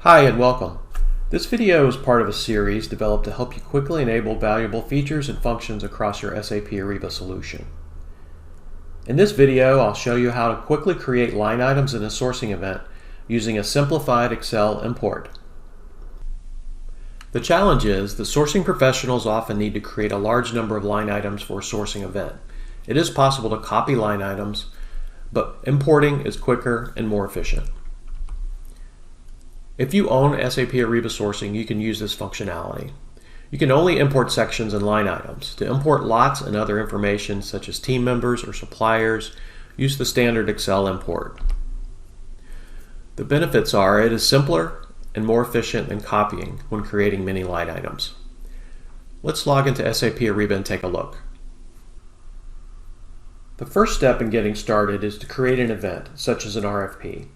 Hi and welcome. This video is part of a series developed to help you quickly enable valuable features and functions across your SAP Ariba solution. In this video, I'll show you how to quickly create line items in a sourcing event using a simplified Excel import. The challenge is that sourcing professionals often need to create a large number of line items for a sourcing event. It is possible to copy line items, but importing is quicker and more efficient. If you own SAP Ariba Sourcing, you can use this functionality. You can only import sections and line items. To import lots and other information such as team members or suppliers, use the standard Excel import. The benefits are it is simpler and more efficient than copying when creating many line items. Let's log into SAP Ariba and take a look. The first step in getting started is to create an event, such as an RFP.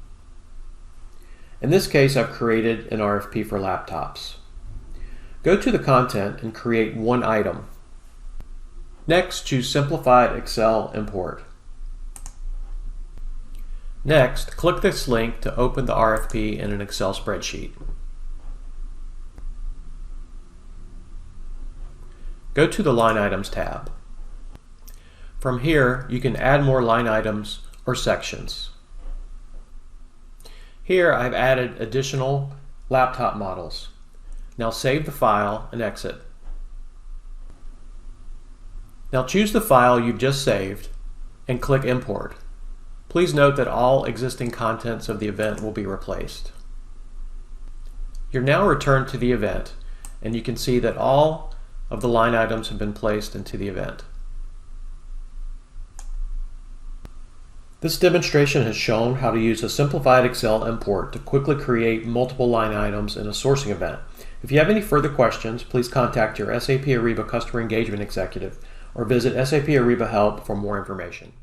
In this case, I've created an RFP for laptops. Go to the content and create one item. Next, choose Simplified Excel Import. Next, click this link to open the RFP in an Excel spreadsheet. Go to the Line Items tab. From here, you can add more line items or sections. Here I've added additional laptop models. Now save the file and exit. Now choose the file you've just saved and click Import. Please note that all existing contents of the event will be replaced. You're now returned to the event, and you can see that all of the line items have been placed into the event. This demonstration has shown how to use a simplified Excel import to quickly create multiple line items in a sourcing event. If you have any further questions, please contact your SAP Ariba Customer Engagement Executive or visit SAP Ariba Help for more information.